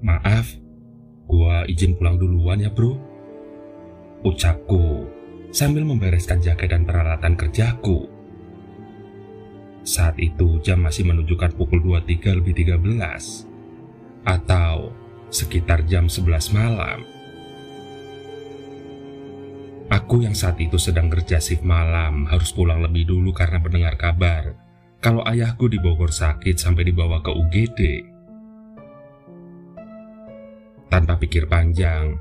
"Maaf, gua izin pulang duluan ya bro," ucapku sambil membereskan jaket dan peralatan kerjaku. Saat itu jam masih menunjukkan pukul 23:13 atau sekitar jam 11 malam. Aku yang saat itu sedang kerja shift malam harus pulang lebih dulu karena mendengar kabar kalau ayahku di Bogor sakit sampai dibawa ke UGD. Tanpa pikir panjang,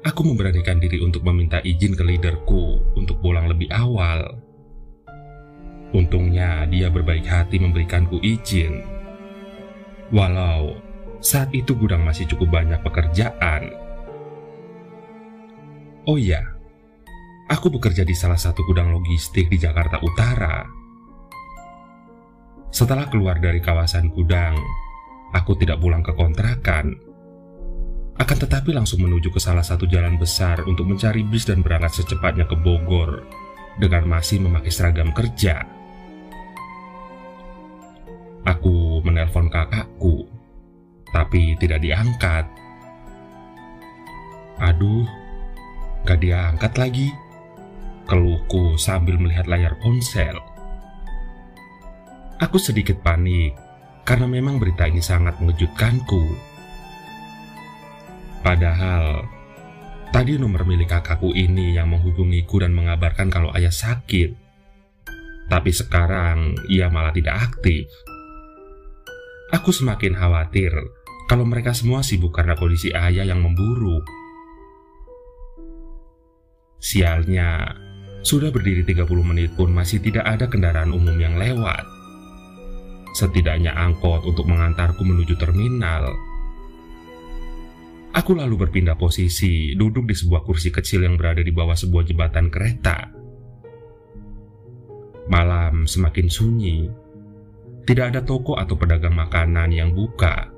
aku memberanikan diri untuk meminta izin ke leaderku untuk pulang lebih awal. Untungnya dia berbaik hati memberikanku izin. Walau saat itu gudang masih cukup banyak pekerjaan. Oh iya, aku bekerja di salah satu gudang logistik di Jakarta Utara. Setelah keluar dari kawasan gudang, aku tidak pulang ke kontrakan. Akan tetapi langsung menuju ke salah satu jalan besar untuk mencari bis dan berangkat secepatnya ke Bogor dengan masih memakai seragam kerja. Aku menelpon kakakku, tapi tidak diangkat. Aduh, gak diangkat lagi, keluhku sambil melihat layar ponsel. Aku sedikit panik karena memang berita ini sangat mengejutkanku. Padahal tadi nomor milik kakakku ini yang menghubungiku dan mengabarkan kalau ayah sakit. Tapi sekarang ia malah tidak aktif. Aku semakin khawatir kalau mereka semua sibuk karena kondisi ayah yang memburuk. Sialnya, sudah berdiri 30 menit pun masih tidak ada kendaraan umum yang lewat. Setidaknya angkot untuk mengantarku menuju terminal. Aku lalu berpindah posisi, duduk di sebuah kursi kecil yang berada di bawah sebuah jembatan kereta. Malam semakin sunyi. Tidak ada toko atau pedagang makanan yang buka.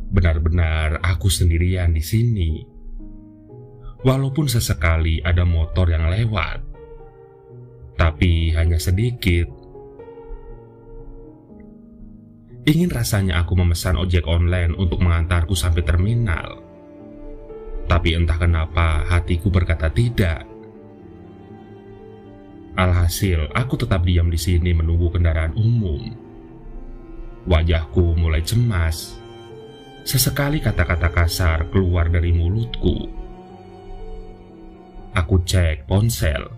Benar-benar aku sendirian di sini. Walaupun sesekali ada motor yang lewat, tapi hanya sedikit. Ingin rasanya aku memesan ojek online untuk mengantarku sampai terminal. Tapi entah kenapa hatiku berkata tidak. Alhasil, aku tetap diam di sini menunggu kendaraan umum. Wajahku mulai cemas. Sesekali kata-kata kasar keluar dari mulutku. Aku cek ponsel.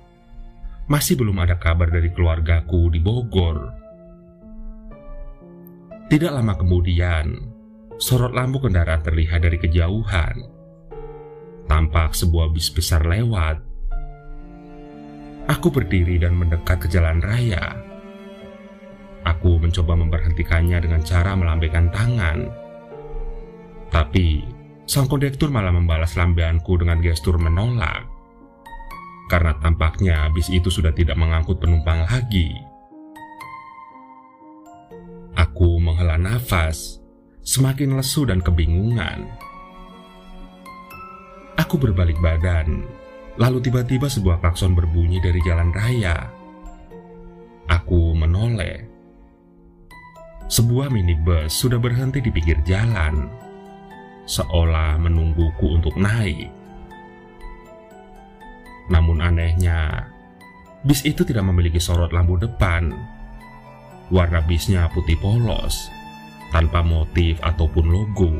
Masih belum ada kabar dari keluargaku di Bogor. Tidak lama kemudian, sorot lampu kendaraan terlihat dari kejauhan. Tampak sebuah bis besar lewat. Aku berdiri dan mendekat ke jalan raya. Aku mencoba memberhentikannya dengan cara melambaikan tangan. Tapi, sang kondektur malah membalas lambaianku dengan gestur menolak. Karena tampaknya bis itu sudah tidak mengangkut penumpang lagi. Aku menghela nafas, semakin lesu dan kebingungan. Aku berbalik badan, lalu tiba-tiba sebuah klakson berbunyi dari jalan raya. Aku menoleh. Sebuah minibus sudah berhenti di pinggir jalan, seolah menungguku untuk naik. Namun anehnya, bis itu tidak memiliki sorot lampu depan. Warna bisnya putih polos, tanpa motif ataupun logo.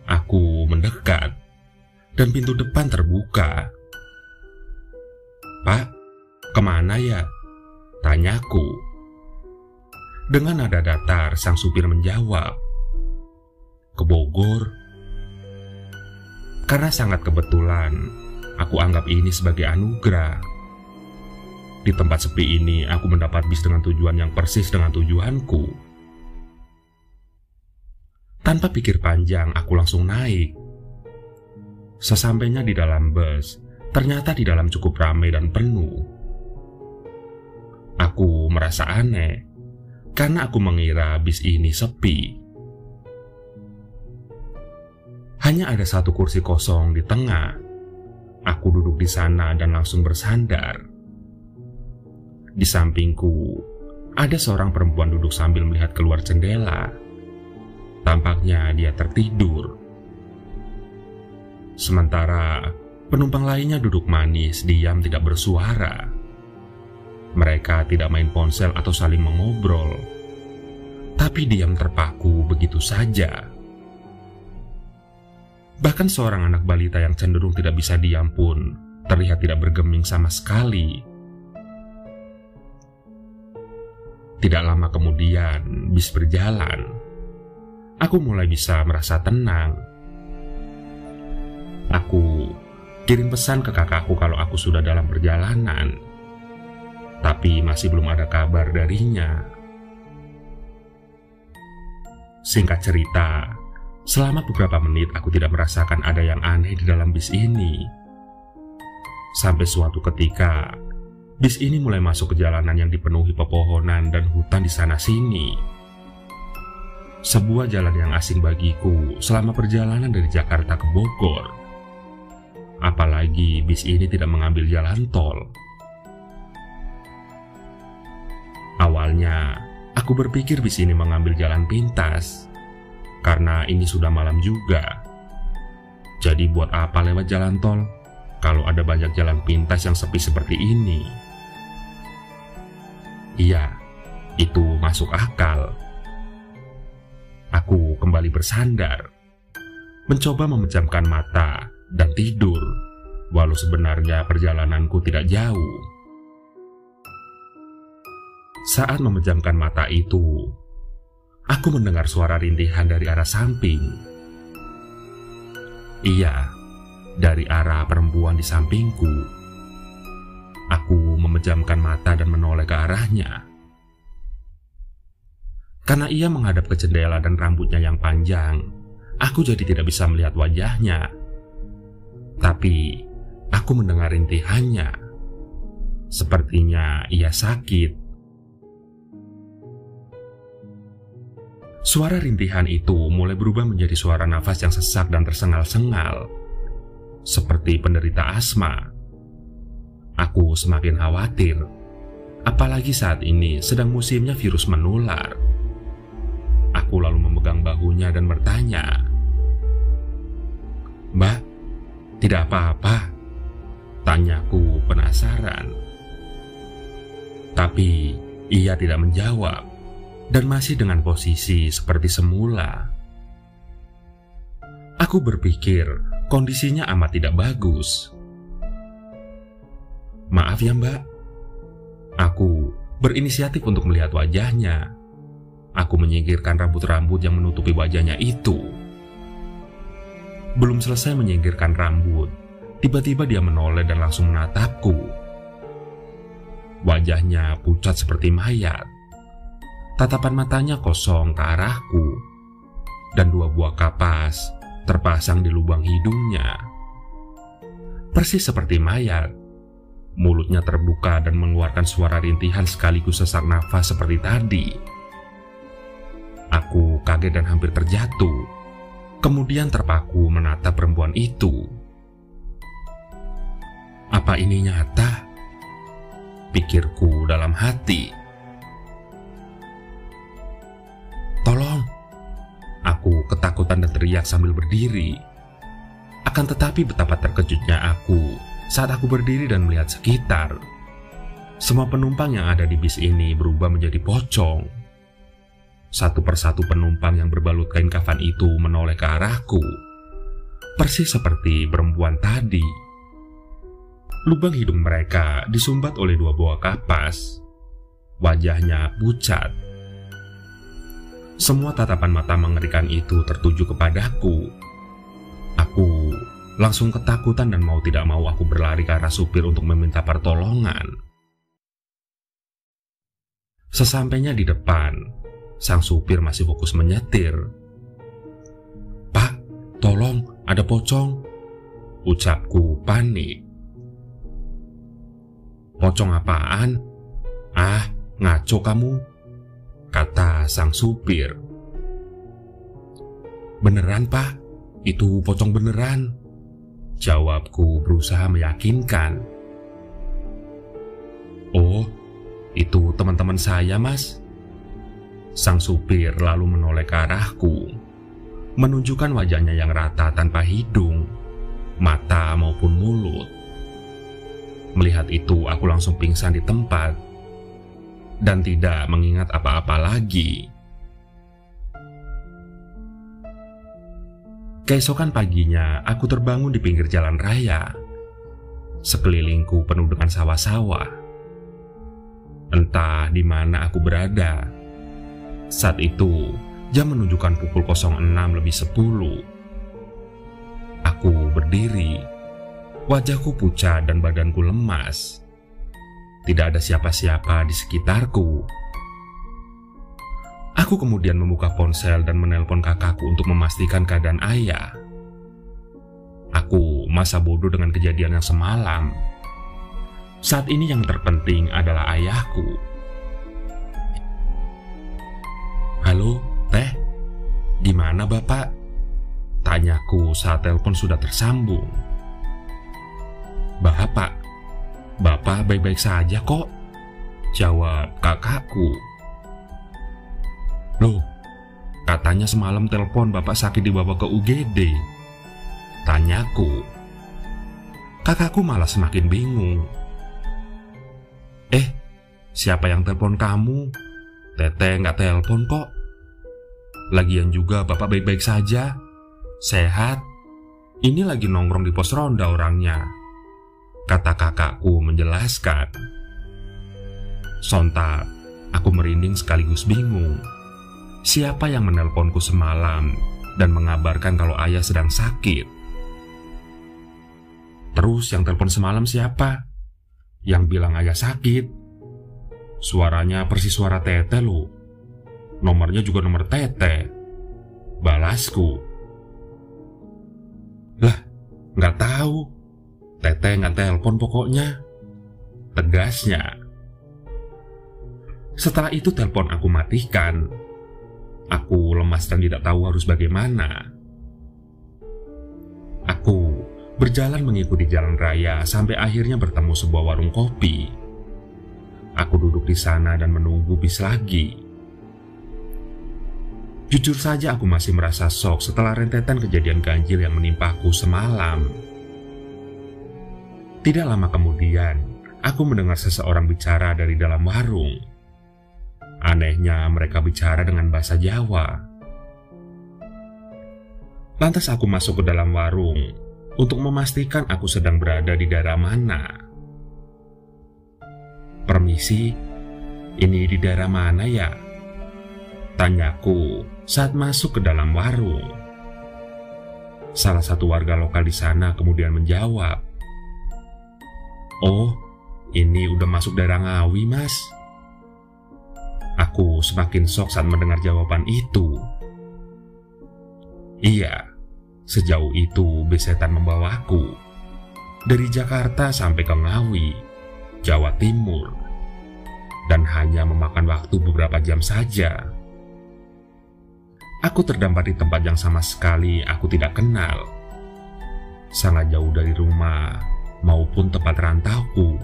Aku mendekat, dan pintu depan terbuka. "Pak, kemana ya?" tanyaku. Dengan nada datar, sang supir menjawab, "Ke Bogor." Karena sangat kebetulan, aku anggap ini sebagai anugerah. Di tempat sepi ini, aku mendapat bis dengan tujuan yang persis dengan tujuanku. Tanpa pikir panjang, aku langsung naik. Sesampainya di dalam bus, ternyata di dalam cukup ramai dan penuh. Aku merasa aneh, karena aku mengira bis ini sepi. Hanya ada satu kursi kosong di tengah. Aku duduk di sana dan langsung bersandar. Di sampingku, ada seorang perempuan duduk sambil melihat keluar jendela. Tampaknya dia tertidur. Sementara penumpang lainnya duduk manis, diam, tidak bersuara. Mereka tidak main ponsel atau saling mengobrol, tapi diam terpaku begitu saja. Bahkan seorang anak balita yang cenderung tidak bisa diam pun terlihat tidak bergeming sama sekali. Tidak lama kemudian, bis berjalan. Aku mulai bisa merasa tenang. Aku kirim pesan ke kakakku kalau aku sudah dalam perjalanan, tapi masih belum ada kabar darinya. Singkat cerita, selama beberapa menit aku tidak merasakan ada yang aneh di dalam bis ini. Sampai suatu ketika, bis ini mulai masuk ke jalanan yang dipenuhi pepohonan dan hutan di sana-sini. Sebuah jalan yang asing bagiku selama perjalanan dari Jakarta ke Bogor. Apalagi bis ini tidak mengambil jalan tol. Awalnya, aku berpikir bis ini mengambil jalan pintas, karena ini sudah malam juga. Jadi buat apa lewat jalan tol kalau ada banyak jalan pintas yang sepi seperti ini? Iya, itu masuk akal. Aku kembali bersandar, mencoba memejamkan mata dan tidur, walau sebenarnya perjalananku tidak jauh. Saat memejamkan mata itu, aku mendengar suara rintihan dari arah samping. Iya, dari arah perempuan di sampingku. Aku memejamkan mata dan menoleh ke arahnya. Karena ia menghadap ke jendela dan rambutnya yang panjang, aku jadi tidak bisa melihat wajahnya. Tapi, aku mendengar rintihannya. Sepertinya ia sakit. Suara rintihan itu mulai berubah menjadi suara nafas yang sesak dan tersengal-sengal, seperti penderita asma. Aku semakin khawatir, apalagi saat ini sedang musimnya virus menular. Aku lalu memegang bahunya dan bertanya, "Mbak, tidak apa-apa?" Tanyaku penasaran. Tapi ia tidak menjawab dan masih dengan posisi seperti semula. Aku berpikir kondisinya amat tidak bagus. "Maaf ya Mbak." Aku berinisiatif untuk melihat wajahnya. Aku menyingkirkan rambut-rambut yang menutupi wajahnya itu. Belum selesai menyingkirkan rambut, tiba-tiba dia menoleh dan langsung menatapku. Wajahnya pucat seperti mayat. Tatapan matanya kosong ke arahku, dan 2 buah kapas terpasang di lubang hidungnya. Persis seperti mayat, mulutnya terbuka dan mengeluarkan suara rintihan sekaligus sesak nafas seperti tadi. Aku kaget dan hampir terjatuh, kemudian terpaku menatap perempuan itu. Apa ini nyata? Pikirku dalam hati. "Tolong!" Aku ketakutan dan teriak sambil berdiri. Akan tetapi betapa terkejutnya aku saat aku berdiri dan melihat sekitar. Semua penumpang yang ada di bis ini berubah menjadi pocong. Satu persatu penumpang yang berbalut kain kafan itu menoleh ke arahku, persis seperti perempuan tadi. Lubang hidung mereka disumbat oleh 2 buah kapas. Wajahnya pucat. Semua tatapan mata mengerikan itu tertuju kepadaku. Aku langsung ketakutan dan mau tidak mau aku berlari ke arah supir untuk meminta pertolongan. Sesampainya di depan, sang supir masih fokus menyetir. "Pak, tolong, ada pocong," ucapku panik. "Pocong apaan? Ah, ngaco kamu," kata sang supir. "Beneran Pak, itu pocong beneran," jawabku berusaha meyakinkan. "Oh, itu teman-teman saya Mas." Sang supir lalu menoleh ke arahku. menunjukkan wajahnya yang rata tanpa hidung, mata maupun mulut. Melihat itu, aku langsung pingsan di tempat dan tidak mengingat apa-apa lagi. Keesokan paginya, aku terbangun di pinggir jalan raya. Sekelilingku penuh dengan sawah-sawah. Entah di mana aku berada. Saat itu, jam menunjukkan pukul 06.10. Aku berdiri, wajahku pucat dan badanku lemas. Tidak ada siapa-siapa di sekitarku. Aku kemudian membuka ponsel dan menelpon kakakku untuk memastikan keadaan ayah. Aku masa bodoh dengan kejadian yang semalam. Saat ini yang terpenting adalah ayahku. "Halo, Teh. Gimana Bapak?" tanyaku saat telepon sudah tersambung. Bapak baik-baik saja kok," jawab kakakku. "Loh, katanya semalam telepon Bapak sakit dibawa ke UGD," tanyaku. Kakakku malah semakin bingung. Siapa yang telepon kamu? Teteh nggak telepon kok. Lagian juga Bapak baik-baik saja, sehat. Ini lagi nongkrong di pos ronda orangnya," kata kakakku menjelaskan. Sontak, aku merinding sekaligus bingung. Siapa yang menelponku semalam dan mengabarkan kalau ayah sedang sakit? Terus yang telepon semalam siapa? Yang bilang ayah sakit? Suaranya persis suara Teteh loh. Nomornya juga nomor Teteh, balasku. "Lah, nggak tahu. Teteh nggak telepon pokoknya," tegasnya. Setelah itu telepon aku matikan. Aku lemas dan tidak tahu harus bagaimana. Aku berjalan mengikuti jalan raya sampai akhirnya bertemu sebuah warung kopi. Aku duduk di sana dan menunggu bis lagi. Jujur saja aku masih merasa shock setelah rentetan kejadian ganjil yang menimpaku semalam. Tidak lama kemudian, aku mendengar seseorang bicara dari dalam warung. Anehnya, mereka bicara dengan bahasa Jawa. Lantas aku masuk ke dalam warung untuk memastikan aku sedang berada di daerah mana. "Permisi, ini di daerah mana ya?" tanyaku saat masuk ke dalam warung. Salah satu warga lokal di sana kemudian menjawab, "Oh, ini udah masuk daerah Ngawi, Mas." Aku semakin shock saat mendengar jawaban itu. Iya, sejauh itu besetan membawaku dari Jakarta sampai ke Ngawi, Jawa Timur, dan hanya memakan waktu beberapa jam saja. Aku terdampar di tempat yang sama sekali aku tidak kenal, sangat jauh dari rumah maupun tempat rantauku.